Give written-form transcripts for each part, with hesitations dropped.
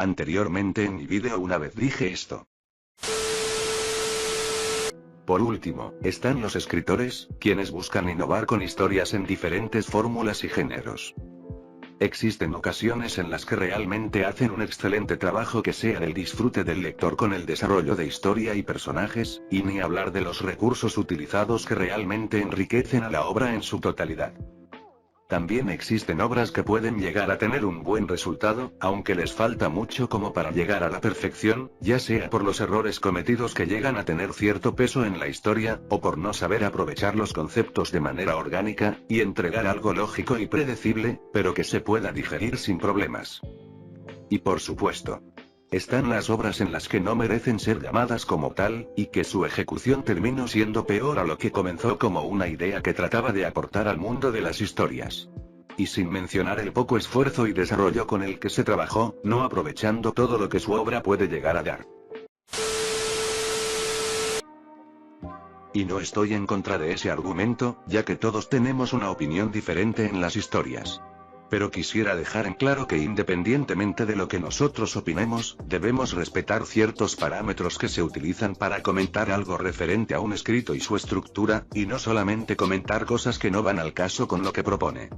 Anteriormente en mi vídeo una vez dije esto. Por último, están los escritores, quienes buscan innovar con historias en diferentes fórmulas y géneros. Existen ocasiones en las que realmente hacen un excelente trabajo que sea del disfrute del lector con el desarrollo de historia y personajes, y ni hablar de los recursos utilizados que realmente enriquecen a la obra en su totalidad. También existen obras que pueden llegar a tener un buen resultado, aunque les falta mucho como para llegar a la perfección, ya sea por los errores cometidos que llegan a tener cierto peso en la historia, o por no saber aprovechar los conceptos de manera orgánica, y entregar algo lógico y predecible, pero que se pueda digerir sin problemas. Y por supuesto, están las obras en las que no merecen ser llamadas como tal, y que su ejecución terminó siendo peor a lo que comenzó como una idea que trataba de aportar al mundo de las historias. Y sin mencionar el poco esfuerzo y desarrollo con el que se trabajó, no aprovechando todo lo que su obra puede llegar a dar. Y no estoy en contra de ese argumento, ya que todos tenemos una opinión diferente en las historias. Pero quisiera dejar en claro que independientemente de lo que nosotros opinemos, debemos respetar ciertos parámetros que se utilizan para comentar algo referente a un escrito y su estructura, y no solamente comentar cosas que no van al caso con lo que propone.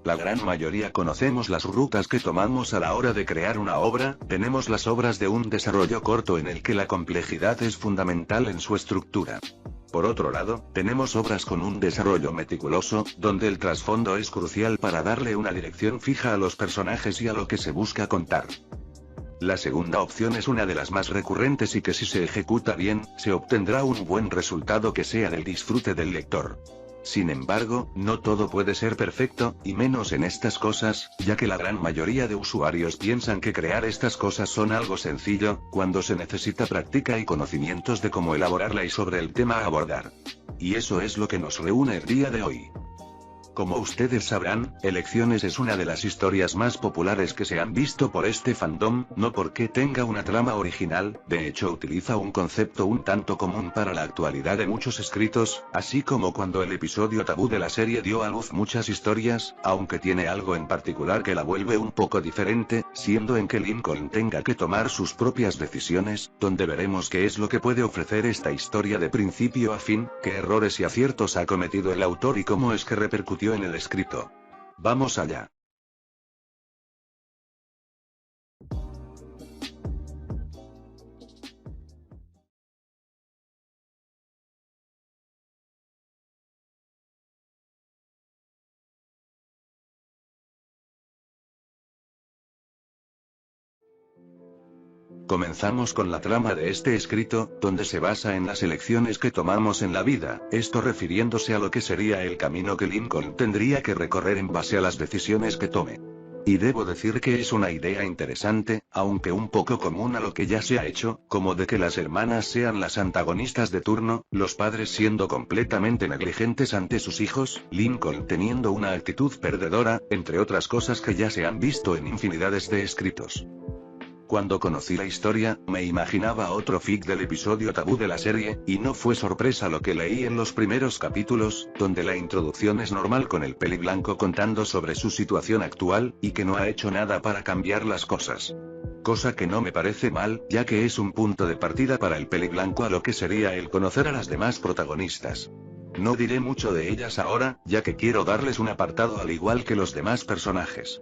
La gran mayoría conocemos las rutas que tomamos a la hora de crear una obra, tenemos las obras de un desarrollo corto en el que la complejidad es fundamental en su estructura. Por otro lado, tenemos obras con un desarrollo meticuloso, donde el trasfondo es crucial para darle una dirección fija a los personajes y a lo que se busca contar. La segunda opción es una de las más recurrentes y que si se ejecuta bien, se obtendrá un buen resultado que sea del disfrute del lector. Sin embargo, no todo puede ser perfecto, y menos en estas cosas, ya que la gran mayoría de usuarios piensan que crear estas cosas son algo sencillo, cuando se necesita práctica y conocimientos de cómo elaborarla y sobre el tema a abordar. Y eso es lo que nos reúne el día de hoy. Como ustedes sabrán, Elecciones es una de las historias más populares que se han visto por este fandom, no porque tenga una trama original, de hecho utiliza un concepto un tanto común para la actualidad de muchos escritos, así como cuando el episodio tabú de la serie dio a luz muchas historias, aunque tiene algo en particular que la vuelve un poco diferente, siendo en que Lincoln tenga que tomar sus propias decisiones, donde veremos qué es lo que puede ofrecer esta historia de principio a fin, qué errores y aciertos ha cometido el autor y cómo es que repercutió en el escrito. Vamos allá. Comenzamos con la trama de este escrito, donde se basa en las elecciones que tomamos en la vida, esto refiriéndose a lo que sería el camino que Lincoln tendría que recorrer en base a las decisiones que tome. Y debo decir que es una idea interesante, aunque un poco común a lo que ya se ha hecho, como de que las hermanas sean las antagonistas de turno, los padres siendo completamente negligentes ante sus hijos, Lincoln teniendo una actitud perdedora, entre otras cosas que ya se han visto en infinidades de escritos. Cuando conocí la historia, me imaginaba otro fic del episodio tabú de la serie, y no fue sorpresa lo que leí en los primeros capítulos, donde la introducción es normal con el peliblanco contando sobre su situación actual, y que no ha hecho nada para cambiar las cosas. Cosa que no me parece mal, ya que es un punto de partida para el peliblanco a lo que sería el conocer a las demás protagonistas. No diré mucho de ellas ahora, ya que quiero darles un apartado al igual que los demás personajes.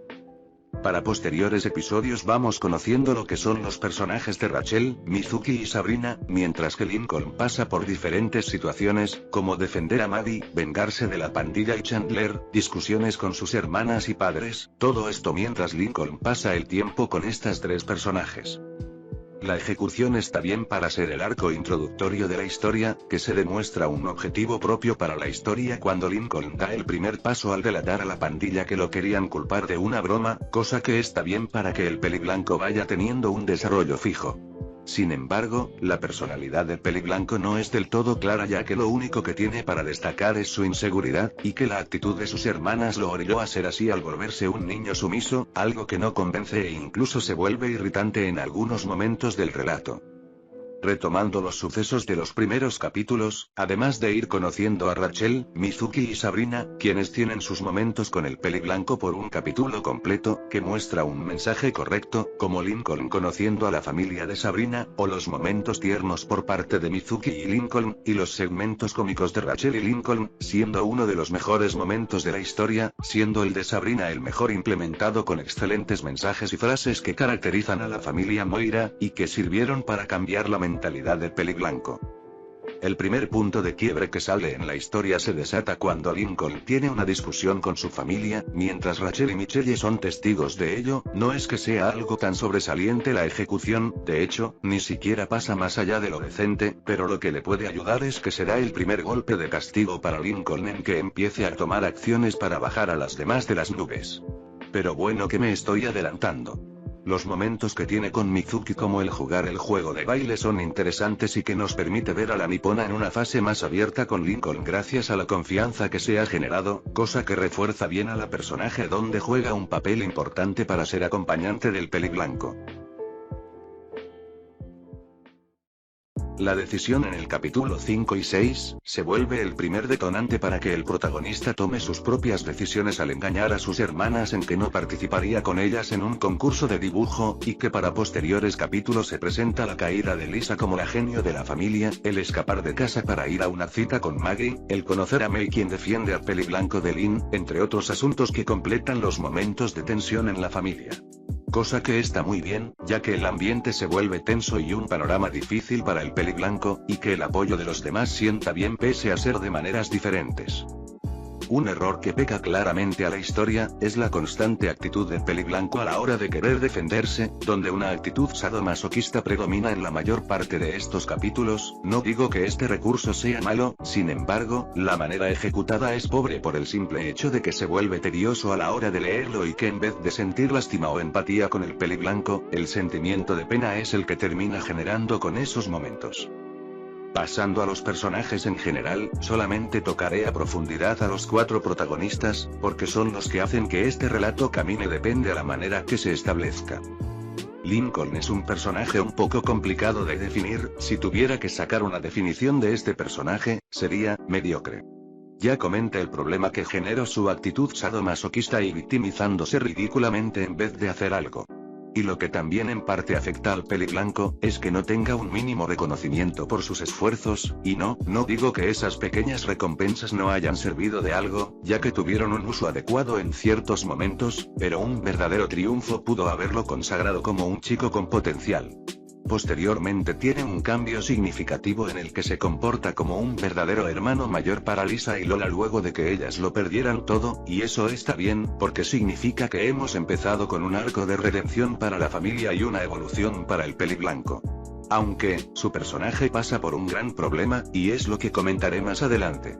Para posteriores episodios vamos conociendo lo que son los personajes de Rachel, Mizuki y Sabrina, mientras que Lincoln pasa por diferentes situaciones, como defender a Maddie, vengarse de la pandilla y Chandler, discusiones con sus hermanas y padres, todo esto mientras Lincoln pasa el tiempo con estas tres personajes. La ejecución está bien para ser el arco introductorio de la historia, que se demuestra un objetivo propio para la historia cuando Lincoln da el primer paso al delatar a la pandilla que lo querían culpar de una broma, cosa que está bien para que el peliblanco vaya teniendo un desarrollo fijo. Sin embargo, la personalidad del peliblanco no es del todo clara ya que lo único que tiene para destacar es su inseguridad, y que la actitud de sus hermanas lo orilló a ser así al volverse un niño sumiso, algo que no convence e incluso se vuelve irritante en algunos momentos del relato. retomando los sucesos de los primeros capítulos, además de ir conociendo a Rachel, Mizuki y Sabrina, quienes tienen sus momentos con el peliblanco por un capítulo completo, que muestra un mensaje correcto, como Lincoln conociendo a la familia de Sabrina, o los momentos tiernos por parte de Mizuki y Lincoln, y los segmentos cómicos de Rachel y Lincoln, siendo uno de los mejores momentos de la historia, siendo el de Sabrina el mejor implementado con excelentes mensajes y frases que caracterizan a la familia Moira, y que sirvieron para cambiar la mentalidad del peliblanco. El primer punto de quiebre que sale en la historia se desata cuando Lincoln tiene una discusión con su familia, mientras Rachel y Michelle son testigos de ello. No es que sea algo tan sobresaliente la ejecución, de hecho, ni siquiera pasa más allá de lo decente, pero lo que le puede ayudar es que será el primer golpe de castigo para Lincoln en que empiece a tomar acciones para bajar a las demás de las nubes. Pero bueno, que me estoy adelantando. Los momentos que tiene con Mizuki como el jugar el juego de baile son interesantes y que nos permite ver a la nipona en una fase más abierta con Lincoln gracias a la confianza que se ha generado, cosa que refuerza bien a la personaje donde juega un papel importante para ser acompañante del peliblanco. La decisión en el capítulo 5 y 6, se vuelve el primer detonante para que el protagonista tome sus propias decisiones al engañar a sus hermanas en que no participaría con ellas en un concurso de dibujo, y que para posteriores capítulos se presenta la caída de Lisa como la genio de la familia, el escapar de casa para ir a una cita con Maggie, el conocer a May quien defiende al peliblanco de Lynn, entre otros asuntos que completan los momentos de tensión en la familia. Cosa que está muy bien, ya que el ambiente se vuelve tenso y un panorama difícil para el peliblanco, y que el apoyo de los demás sienta bien pese a ser de maneras diferentes. Un error que peca claramente a la historia, es la constante actitud del peliblanco a la hora de querer defenderse, donde una actitud sadomasoquista predomina en la mayor parte de estos capítulos. No digo que este recurso sea malo, sin embargo, la manera ejecutada es pobre por el simple hecho de que se vuelve tedioso a la hora de leerlo y que en vez de sentir lástima o empatía con el peliblanco, el sentimiento de pena es el que termina generando con esos momentos. Pasando a los personajes en general, solamente tocaré a profundidad a los 4 protagonistas, porque son los que hacen que este relato camine depende a la manera que se establezca. Lincoln es un personaje un poco complicado de definir. Si tuviera que sacar una definición de este personaje, sería mediocre. Ya comenta el problema que generó su actitud sadomasoquista y victimizándose ridículamente en vez de hacer algo. Y lo que también en parte afecta al peliblanco, es que no tenga un mínimo reconocimiento por sus esfuerzos, y no digo que esas pequeñas recompensas no hayan servido de algo, ya que tuvieron un uso adecuado en ciertos momentos, pero un verdadero triunfo pudo haberlo consagrado como un chico con potencial. Posteriormente tiene un cambio significativo en el que se comporta como un verdadero hermano mayor para Lisa y Lola luego de que ellas lo perdieran todo, y eso está bien, porque significa que hemos empezado con un arco de redención para la familia y una evolución para el peliblanco. Aunque, su personaje pasa por un gran problema, y es lo que comentaré más adelante.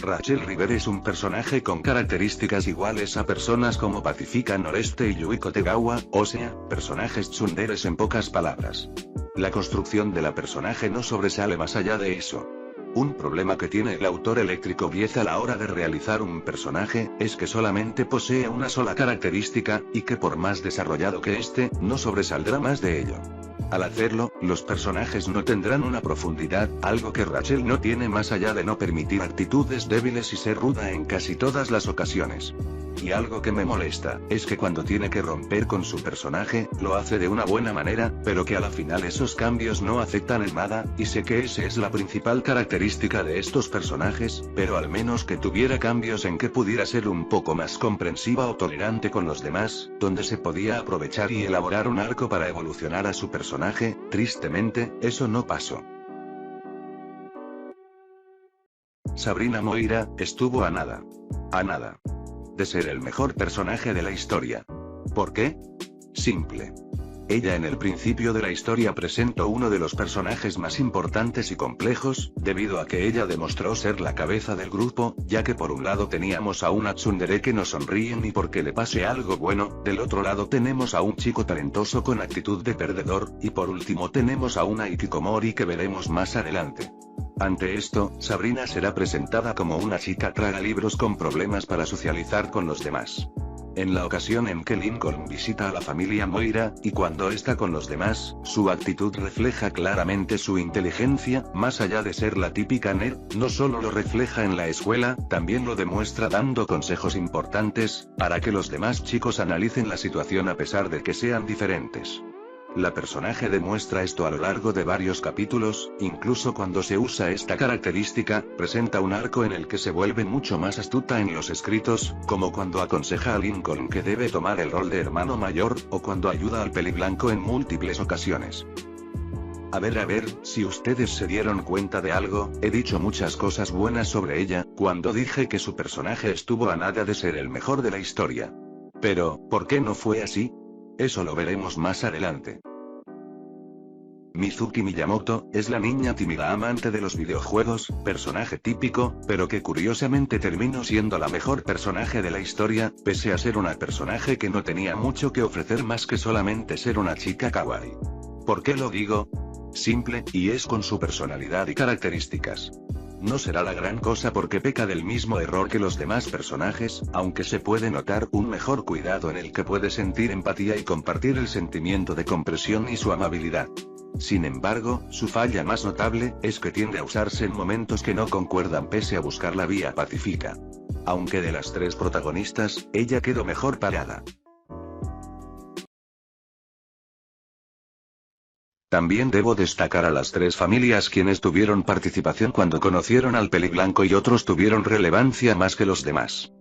Rachel River es un personaje con características iguales a personas como Pacifica Noreste y Yuiko Tegawa, o sea, personajes tsunderes en pocas palabras. La construcción de la personaje no sobresale más allá de eso. Un problema que tiene el autor Electric Obiez a la hora de realizar un personaje, es que solamente posee una sola característica, y que por más desarrollado que esté, no sobresaldrá más de ello. Al hacerlo, los personajes no tendrán una profundidad, algo que Rachel no tiene más allá de no permitir actitudes débiles y ser ruda en casi todas las ocasiones. Y algo que me molesta, es que cuando tiene que romper con su personaje, lo hace de una buena manera, pero que a la final esos cambios no afectan en nada, y sé que esa es la principal característica de estos personajes, pero al menos que tuviera cambios en que pudiera ser un poco más comprensiva o tolerante con los demás, donde se podía aprovechar y elaborar un arco para evolucionar a su personaje. Tristemente, eso no pasó. Sabrina Moira, estuvo a nada de ser el mejor personaje de la historia. ¿Por qué? Simple. Ella en el principio de la historia presentó uno de los personajes más importantes y complejos, debido a que ella demostró ser la cabeza del grupo, ya que por un lado teníamos a una tsundere que no sonríe ni porque le pase algo bueno, del otro lado tenemos a un chico talentoso con actitud de perdedor, y por último tenemos a una hikikomori que veremos más adelante. Ante esto, Sabrina será presentada como una chica tragalibros con problemas para socializar con los demás. En la ocasión en que Lincoln visita a la familia Moira, y cuando está con los demás, su actitud refleja claramente su inteligencia, más allá de ser la típica nerd, no solo lo refleja en la escuela, también lo demuestra dando consejos importantes, para que los demás chicos analicen la situación a pesar de que sean diferentes. La personaje demuestra esto a lo largo de varios capítulos, incluso cuando se usa esta característica, presenta un arco en el que se vuelve mucho más astuta en los escritos, como cuando aconseja a Lincoln que debe tomar el rol de hermano mayor, o cuando ayuda al peliblanco en múltiples ocasiones. A ver, si ustedes se dieron cuenta de algo, he dicho muchas cosas buenas sobre ella, cuando dije que su personaje estuvo a nada de ser el mejor de la historia. Pero, ¿por qué no fue así? Eso lo veremos más adelante. Mizuki Miyamoto, es la niña tímida amante de los videojuegos, personaje típico, pero que curiosamente terminó siendo la mejor personaje de la historia, pese a ser una personaje que no tenía mucho que ofrecer más que solamente ser una chica kawaii. ¿Por qué lo digo? Simple, y es con su personalidad y características. No será la gran cosa porque peca del mismo error que los demás personajes, aunque se puede notar un mejor cuidado en el que puede sentir empatía y compartir el sentimiento de comprensión y su amabilidad. Sin embargo, su falla más notable, es que tiende a usarse en momentos que no concuerdan pese a buscar la vía pacífica. Aunque de las tres protagonistas, ella quedó mejor parada. También debo destacar a las tres familias quienes tuvieron participación cuando conocieron al peliblanco y otros tuvieron relevancia más que los demás.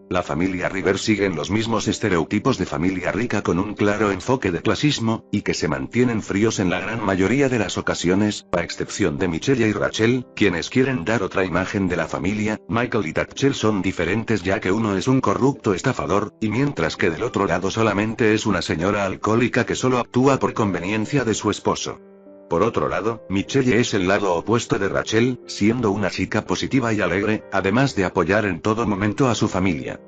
La familia River sigue en los mismos estereotipos de familia rica con un claro enfoque de clasismo, y que se mantienen fríos en la gran mayoría de las ocasiones, a excepción de Michelle y Rachel, quienes quieren dar otra imagen de la familia. Michael y Rachel son diferentes ya que uno es un corrupto estafador, y mientras que del otro lado solamente es una señora alcohólica que solo actúa por conveniencia de su esposo. Por otro lado, Michelle es el lado opuesto de Rachel, siendo una chica positiva y alegre, además de apoyar en todo momento a su familia.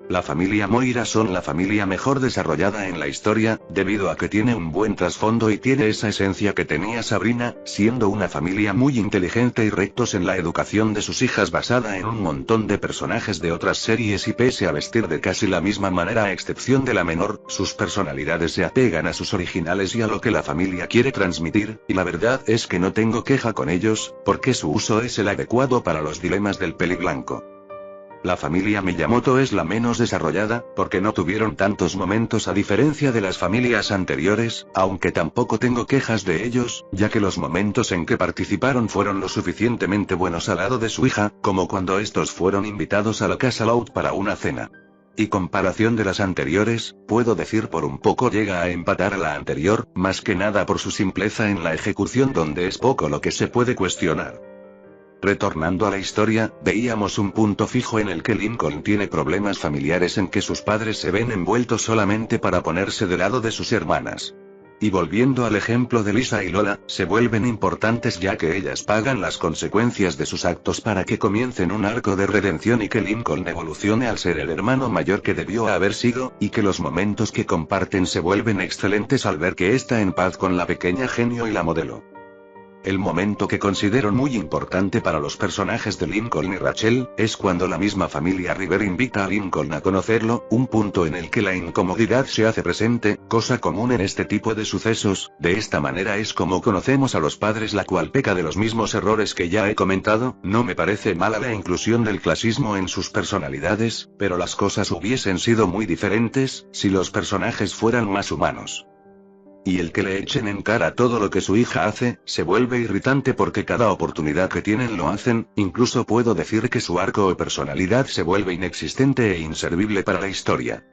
La familia Moira son la familia mejor desarrollada en la historia, debido a que tiene un buen trasfondo y tiene esa esencia que tenía Sabrina, siendo una familia muy inteligente y rectos en la educación de sus hijas basada en un montón de personajes de otras series y pese a vestir de casi la misma manera a excepción de la menor, sus personalidades se apegan a sus originales y a lo que la familia quiere transmitir, y la verdad es que no tengo queja con ellos, porque su uso es el adecuado para los dilemas del peliblanco. La familia Miyamoto es la menos desarrollada, porque no tuvieron tantos momentos a diferencia de las familias anteriores, aunque tampoco tengo quejas de ellos, ya que los momentos en que participaron fueron lo suficientemente buenos al lado de su hija, como cuando estos fueron invitados a la casa Loud para una cena. Y comparación de las anteriores, puedo decir por un poco llega a empatar a la anterior, más que nada por su simpleza en la ejecución donde es poco lo que se puede cuestionar. Retornando a la historia, veíamos un punto fijo en el que Lincoln tiene problemas familiares en que sus padres se ven envueltos solamente para ponerse del lado de sus hermanas. Y volviendo al ejemplo de Lisa y Lola, se vuelven importantes ya que ellas pagan las consecuencias de sus actos para que comiencen un arco de redención y que Lincoln evolucione al ser el hermano mayor que debió haber sido, y que los momentos que comparten se vuelven excelentes al ver que está en paz con la pequeña genio y la modelo. El momento que considero muy importante para los personajes de Lincoln y Rachel, es cuando la misma familia River invita a Lincoln a conocerlo, un punto en el que la incomodidad se hace presente, cosa común en este tipo de sucesos. De esta manera es como conocemos a los padres, la cual peca de los mismos errores que ya he comentado. No me parece mala la inclusión del clasismo en sus personalidades, pero las cosas hubiesen sido muy diferentes, si los personajes fueran más humanos. Y el que le echen en cara todo lo que su hija hace, se vuelve irritante porque cada oportunidad que tienen lo hacen, incluso puedo decir que su arco o personalidad se vuelve inexistente e inservible para la historia.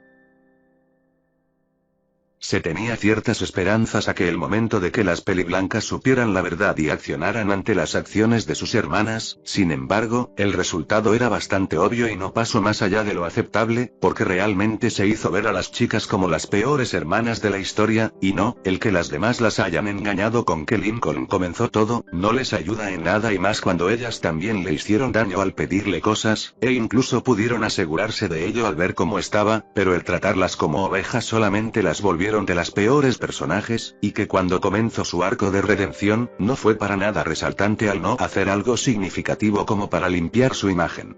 Se tenía ciertas esperanzas a que el momento de que las peliblancas supieran la verdad y accionaran ante las acciones de sus hermanas. Sin embargo, el resultado era bastante obvio y no pasó más allá de lo aceptable, porque realmente se hizo ver a las chicas como las peores hermanas de la historia, y no, el que las demás las hayan engañado con que Lincoln comenzó todo, no les ayuda en nada y más cuando ellas también le hicieron daño al pedirle cosas, e incluso pudieron asegurarse de ello al ver cómo estaba, pero el tratarlas como ovejas solamente las volvió de las peores personajes, y que cuando comenzó su arco de redención, no fue para nada resaltante al no hacer algo significativo como para limpiar su imagen.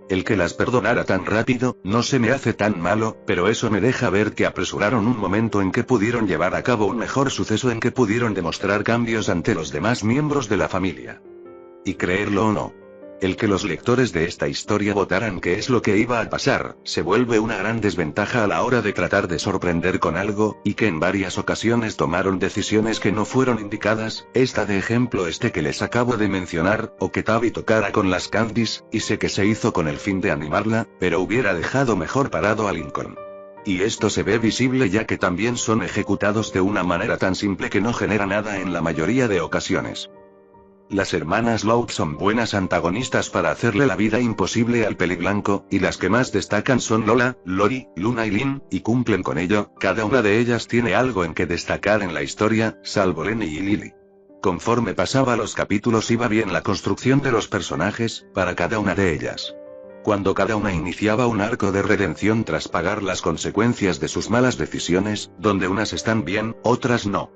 El que las perdonara tan rápido, no se me hace tan malo, pero eso me deja ver que apresuraron un momento en que pudieron llevar a cabo un mejor suceso, en que pudieron demostrar cambios ante los demás miembros de la familia. Y creerlo o no, el que los lectores de esta historia votaran qué es lo que iba a pasar, se vuelve una gran desventaja a la hora de tratar de sorprender con algo, y que en varias ocasiones tomaron decisiones que no fueron indicadas, esta de ejemplo que les acabo de mencionar, o que Tabby tocara con las Candies, y sé que se hizo con el fin de animarla, pero hubiera dejado mejor parado a Lincoln. Y esto se ve visible ya que también son ejecutados de una manera tan simple que no genera nada en la mayoría de ocasiones. Las hermanas Loud son buenas antagonistas para hacerle la vida imposible al peliblanco, y las que más destacan son Lola, Lori, Luna y Lynn, y cumplen con ello. Cada una de ellas tiene algo en que destacar en la historia, salvo Lenny y Lily. Conforme pasaba los capítulos iba bien la construcción de los personajes, para cada una de ellas. Cuando cada una iniciaba un arco de redención tras pagar las consecuencias de sus malas decisiones, donde unas están bien, otras no.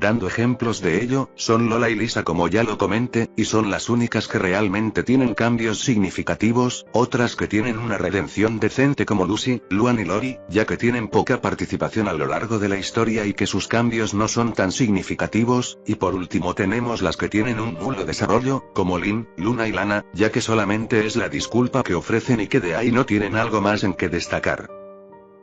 Dando ejemplos de ello, son Lola y Lisa como ya lo comenté, y son las únicas que realmente tienen cambios significativos, otras que tienen una redención decente como Lucy, Luan y Lori, ya que tienen poca participación a lo largo de la historia y que sus cambios no son tan significativos, y por último tenemos las que tienen un nulo desarrollo, como Lynn, Luna y Lana, ya que solamente es la disculpa que ofrecen y que de ahí no tienen algo más en que destacar.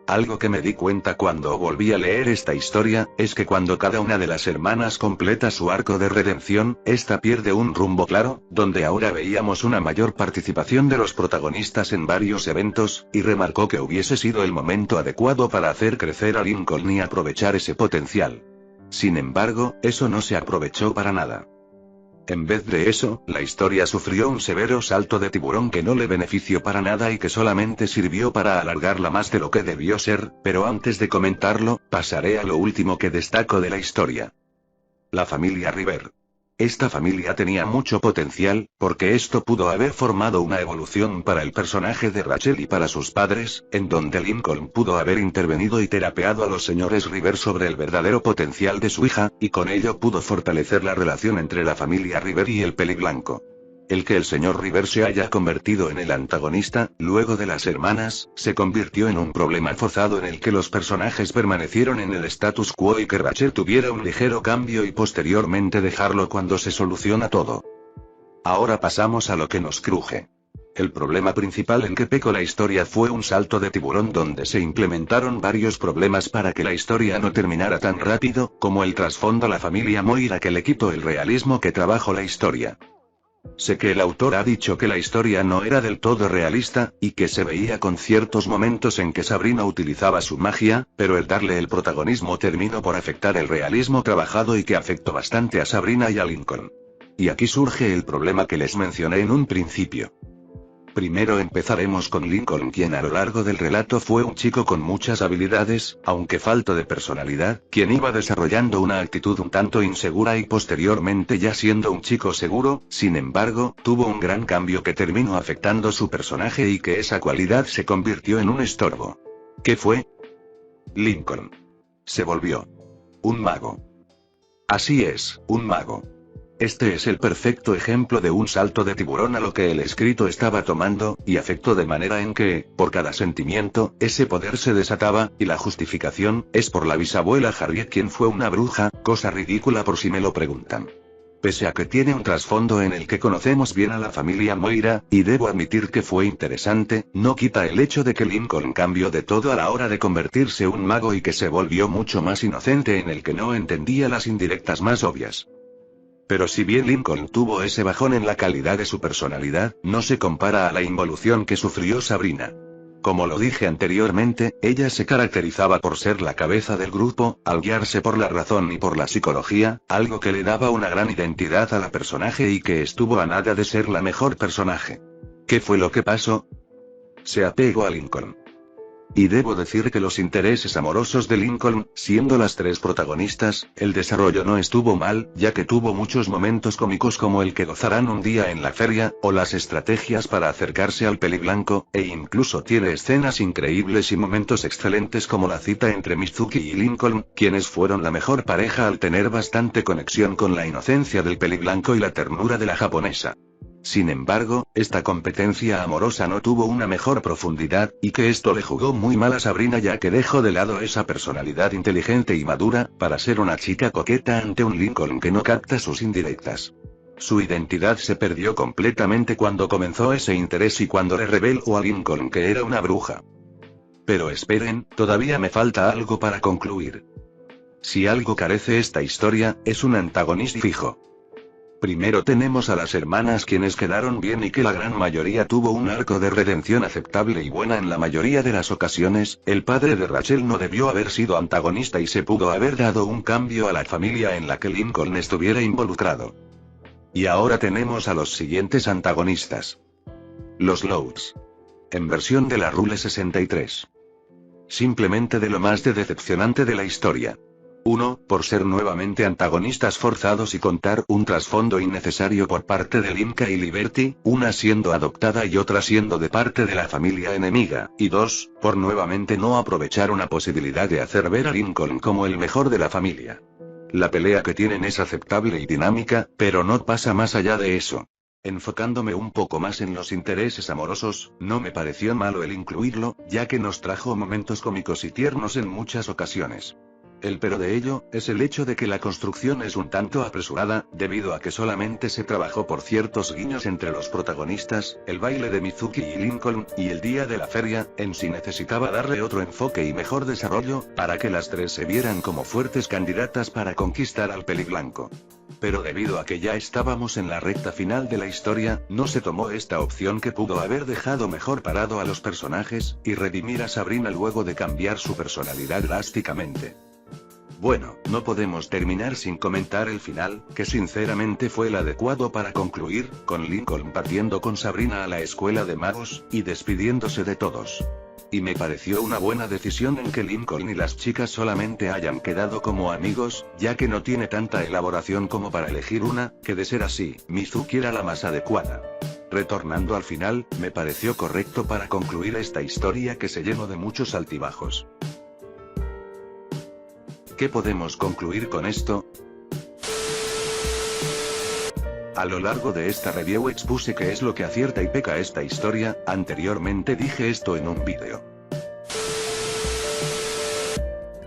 Algo que me di cuenta cuando volví a leer esta historia, es que cuando cada una de las hermanas completa su arco de redención, esta pierde un rumbo claro, donde ahora veíamos una mayor participación de los protagonistas en varios eventos, y remarcó que hubiese sido el momento adecuado para hacer crecer a Lincoln y aprovechar ese potencial. Sin embargo, eso no se aprovechó para nada. En vez de eso, la historia sufrió un severo salto de tiburón que no le benefició para nada y que solamente sirvió para alargarla más de lo que debió ser, pero antes de comentarlo, pasaré a lo último que destaco de la historia. La familia River. Esta familia tenía mucho potencial, porque esto pudo haber formado una evolución para el personaje de Rachel y para sus padres, en donde Lincoln pudo haber intervenido y terapeado a los señores River sobre el verdadero potencial de su hija, y con ello pudo fortalecer la relación entre la familia River y el peliblanco. El que el señor River se haya convertido en el antagonista, luego de las hermanas, se convirtió en un problema forzado en el que los personajes permanecieron en el status quo y que Rachel tuviera un ligero cambio y posteriormente dejarlo cuando se soluciona todo. Ahora pasamos a lo que nos cruje. El problema principal en que pecó la historia fue un salto de tiburón donde se implementaron varios problemas para que la historia no terminara tan rápido, como el trasfondo la familia Moira que le quitó el realismo que trabajó la historia. Sé que el autor ha dicho que la historia no era del todo realista, y que se veía con ciertos momentos en que Sabrina utilizaba su magia, pero el darle el protagonismo terminó por afectar el realismo trabajado y que afectó bastante a Sabrina y a Lincoln. Y aquí surge el problema que les mencioné en un principio. Primero empezaremos con Lincoln, quien a lo largo del relato fue un chico con muchas habilidades, aunque falto de personalidad, quien iba desarrollando una actitud un tanto insegura y posteriormente ya siendo un chico seguro. Sin embargo, tuvo un gran cambio que terminó afectando su personaje y que esa cualidad se convirtió en un estorbo. ¿Qué fue? Lincoln se volvió un mago. Así es, un mago. Este es el perfecto ejemplo de un salto de tiburón a lo que el escrito estaba tomando, y afectó de manera en que, por cada sentimiento, ese poder se desataba, y la justificación, es por la bisabuela Harriet quien fue una bruja, cosa ridícula por si me lo preguntan. Pese a que tiene un trasfondo en el que conocemos bien a la familia Moira, y debo admitir que fue interesante, no quita el hecho de que Lincoln cambió de todo a la hora de convertirse en un mago y que se volvió mucho más inocente en el que no entendía las indirectas más obvias. Pero si bien Lincoln tuvo ese bajón en la calidad de su personalidad, no se compara a la involución que sufrió Sabrina. Como lo dije anteriormente, ella se caracterizaba por ser la cabeza del grupo, al guiarse por la razón y por la psicología, algo que le daba una gran identidad a la personaje y que estuvo a nada de ser la mejor personaje. ¿Qué fue lo que pasó? Se apegó a Lincoln. Y debo decir que los intereses amorosos de Lincoln, siendo las tres protagonistas, el desarrollo no estuvo mal, ya que tuvo muchos momentos cómicos como el que gozarán un día en la feria, o las estrategias para acercarse al peliblanco, e incluso tiene escenas increíbles y momentos excelentes como la cita entre Mizuki y Lincoln, quienes fueron la mejor pareja al tener bastante conexión con la inocencia del peliblanco y la ternura de la japonesa. Sin embargo, esta competencia amorosa no tuvo una mejor profundidad, y que esto le jugó muy mal a Sabrina, ya que dejó de lado esa personalidad inteligente y madura, para ser una chica coqueta ante un Lincoln que no capta sus indirectas. Su identidad se perdió completamente cuando comenzó ese interés y cuando le reveló a Lincoln que era una bruja. Pero esperen, todavía me falta algo para concluir. Si algo carece esta historia, es un antagonista fijo. Primero tenemos a las hermanas, quienes quedaron bien y que la gran mayoría tuvo un arco de redención aceptable y buena en la mayoría de las ocasiones. El padre de Rachel no debió haber sido antagonista y se pudo haber dado un cambio a la familia en la que Lincoln estuviera involucrado. Y ahora tenemos a los siguientes antagonistas. Los Louds. En versión de la Rule 63. Simplemente de lo más decepcionante de la historia. 1. Por ser nuevamente antagonistas forzados y contar un trasfondo innecesario por parte de Limca y Liberty, una siendo adoptada y otra siendo de parte de la familia enemiga, y 2. Por nuevamente no aprovechar una posibilidad de hacer ver a Lincoln como el mejor de la familia. La pelea que tienen es aceptable y dinámica, pero no pasa más allá de eso. Enfocándome un poco más en los intereses amorosos, no me pareció malo el incluirlo, ya que nos trajo momentos cómicos y tiernos en muchas ocasiones. El pero de ello, es el hecho de que la construcción es un tanto apresurada, debido a que solamente se trabajó por ciertos guiños entre los protagonistas, el baile de Mizuki y Lincoln, y el día de la feria, en sí necesitaba darle otro enfoque y mejor desarrollo, para que las tres se vieran como fuertes candidatas para conquistar al peliblanco. Pero debido a que ya estábamos en la recta final de la historia, no se tomó esta opción que pudo haber dejado mejor parado a los personajes, y redimir a Sabrina luego de cambiar su personalidad drásticamente. Bueno, no podemos terminar sin comentar el final, que sinceramente fue el adecuado para concluir, con Lincoln partiendo con Sabrina a la escuela de magos, y despidiéndose de todos. Y me pareció una buena decisión en que Lincoln y las chicas solamente hayan quedado como amigos, ya que no tiene tanta elaboración como para elegir una, que de ser así, Mizuki era la más adecuada. Retornando al final, me pareció correcto para concluir esta historia que se llenó de muchos altibajos. ¿Qué podemos concluir con esto? A lo largo de esta review expuse qué es lo que acierta y peca esta historia, anteriormente dije esto en un vídeo.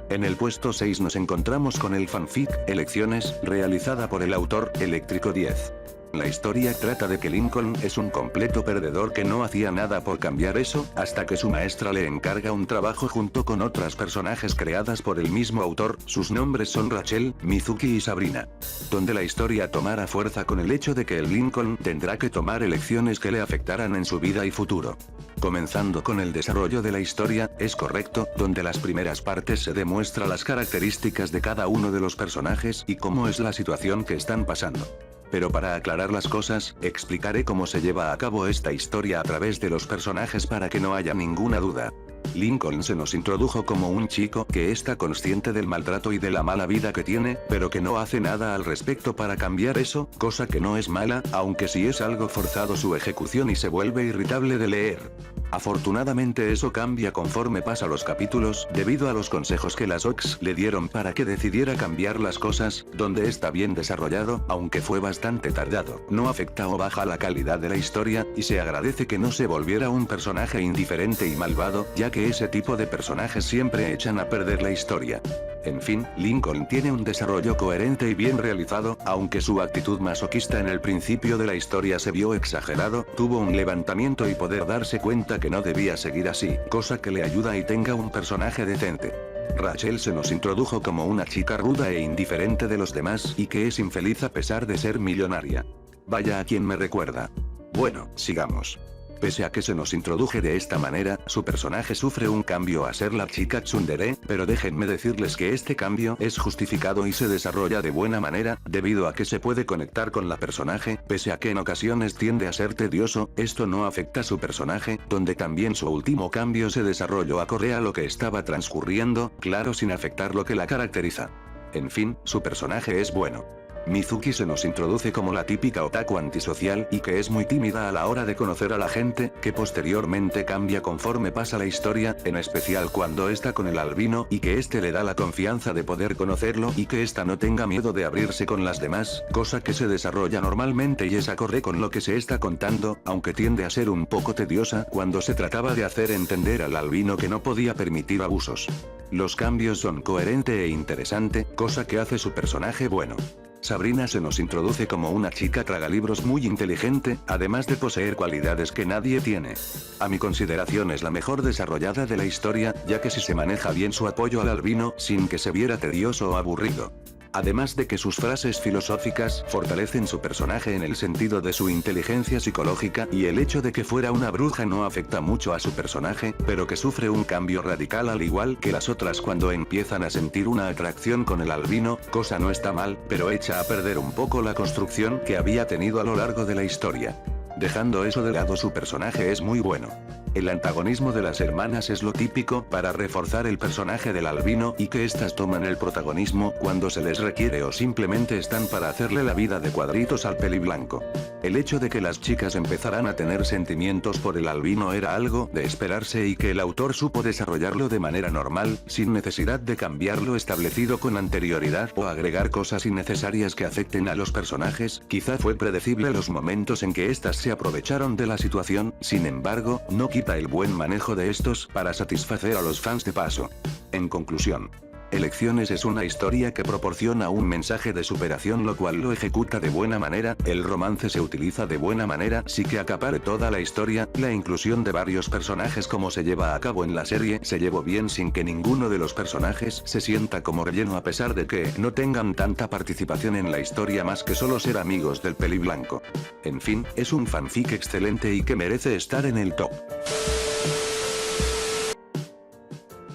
En el puesto 6 nos encontramos con el fanfic, Elecciones, realizada por el autor, Eléctrico 10. La historia trata de que Lincoln es un completo perdedor que no hacía nada por cambiar eso, hasta que su maestra le encarga un trabajo junto con otras personajes creadas por el mismo autor, sus nombres son Rachel, Mizuki y Sabrina. Donde la historia tomará fuerza con el hecho de que el Lincoln tendrá que tomar elecciones que le afectarán en su vida y futuro. Comenzando con el desarrollo de la historia, es correcto, donde las primeras partes se demuestra las características de cada uno de los personajes y cómo es la situación que están pasando. Pero para aclarar las cosas, explicaré cómo se lleva a cabo esta historia a través de los personajes para que no haya ninguna duda. Lincoln se nos introdujo como un chico que está consciente del maltrato y de la mala vida que tiene, pero que no hace nada al respecto para cambiar eso, cosa que no es mala, aunque sí es algo forzado su ejecución y se vuelve irritable de leer. Afortunadamente eso cambia conforme pasa los capítulos, debido a los consejos que las OCS le dieron para que decidiera cambiar las cosas, donde está bien desarrollado, aunque fue bastante tardado. No afecta o baja la calidad de la historia, y se agradece que no se volviera un personaje indiferente y malvado, ya que ese tipo de personajes siempre echan a perder la historia. En fin, Lincoln tiene un desarrollo coherente y bien realizado, aunque su actitud masoquista en el principio de la historia se vio exagerado, tuvo un levantamiento y poder darse cuenta que no debía seguir así, cosa que le ayuda y tenga un personaje decente. Rachel se nos introdujo como una chica ruda e indiferente de los demás y que es infeliz a pesar de ser millonaria. Vaya a quien me recuerda. Bueno, sigamos. Pese a que se nos introduje de esta manera, su personaje sufre un cambio a ser la chica tsundere, pero déjenme decirles que este cambio es justificado y se desarrolla de buena manera, debido a que se puede conectar con la personaje, pese a que en ocasiones tiende a ser tedioso, esto no afecta a su personaje, donde también su último cambio se desarrolló acorde a lo que estaba transcurriendo, claro sin afectar lo que la caracteriza. En fin, su personaje es bueno. Mizuki se nos introduce como la típica otaku antisocial y que es muy tímida a la hora de conocer a la gente, que posteriormente cambia conforme pasa la historia, en especial cuando está con el albino y que este le da la confianza de poder conocerlo y que ésta no tenga miedo de abrirse con las demás, cosa que se desarrolla normalmente y es acorde con lo que se está contando, aunque tiende a ser un poco tediosa cuando se trataba de hacer entender al albino que no podía permitir abusos. Los cambios son coherente e interesante, cosa que hace su personaje bueno. Sabrina se nos introduce como una chica tragalibros muy inteligente, además de poseer cualidades que nadie tiene. A mi consideración es la mejor desarrollada de la historia, ya que si se maneja bien su apoyo al albino sin que se viera tedioso o aburrido. Además de que sus frases filosóficas fortalecen su personaje en el sentido de su inteligencia psicológica y el hecho de que fuera una bruja no afecta mucho a su personaje, pero que sufre un cambio radical al igual que las otras cuando empiezan a sentir una atracción con el albino, cosa no está mal, pero echa a perder un poco la construcción que había tenido a lo largo de la historia. Dejando eso de lado, su personaje es muy bueno. El antagonismo de las hermanas es lo típico para reforzar el personaje del albino y que éstas toman el protagonismo cuando se les requiere o simplemente están para hacerle la vida de cuadritos al peliblanco. El hecho de que las chicas empezaran a tener sentimientos por el albino era algo de esperarse y que el autor supo desarrollarlo de manera normal, sin necesidad de cambiar lo establecido con anterioridad o agregar cosas innecesarias que afecten a los personajes. Quizá fue predecible los momentos en que éstas se aprovecharon de la situación, sin embargo, no quita el buen manejo de estos para satisfacer a los fans de paso. En conclusión, Elecciones es una historia que proporciona un mensaje de superación, lo cual lo ejecuta de buena manera, el romance se utiliza de buena manera, sí que acapare toda la historia, la inclusión de varios personajes como se lleva a cabo en la serie se llevó bien sin que ninguno de los personajes se sienta como relleno a pesar de que no tengan tanta participación en la historia más que solo ser amigos del peliblanco. En fin, es un fanfic excelente y que merece estar en el top.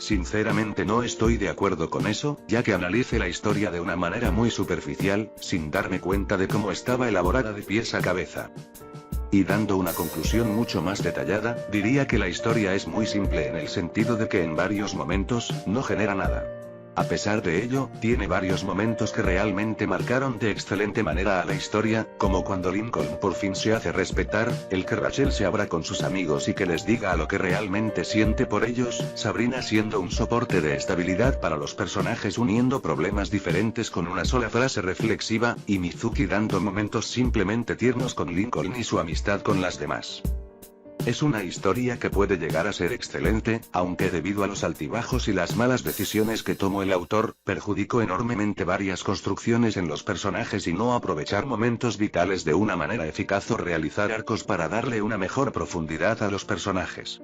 Sinceramente no estoy de acuerdo con eso, ya que analice la historia de una manera muy superficial, sin darme cuenta de cómo estaba elaborada de pies a cabeza. Y dando una conclusión mucho más detallada, diría que la historia es muy simple en el sentido de que en varios momentos, no genera nada. A pesar de ello, tiene varios momentos que realmente marcaron de excelente manera a la historia, como cuando Lincoln por fin se hace respetar, el que Rachel se abra con sus amigos y que les diga a lo que realmente siente por ellos, Sabrina siendo un soporte de estabilidad para los personajes uniendo problemas diferentes con una sola frase reflexiva, y Mizuki dando momentos simplemente tiernos con Lincoln y su amistad con las demás. Es una historia que puede llegar a ser excelente, aunque debido a los altibajos y las malas decisiones que tomó el autor, perjudicó enormemente varias construcciones en los personajes y no aprovechar momentos vitales de una manera eficaz o realizar arcos para darle una mejor profundidad a los personajes.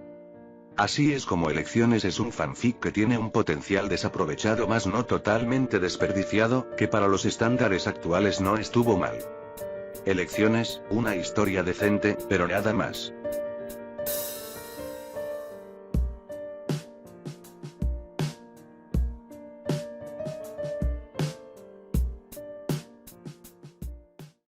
Así es como Elecciones es un fanfic que tiene un potencial desaprovechado más no totalmente desperdiciado, que para los estándares actuales no estuvo mal. Elecciones, una historia decente, pero nada más.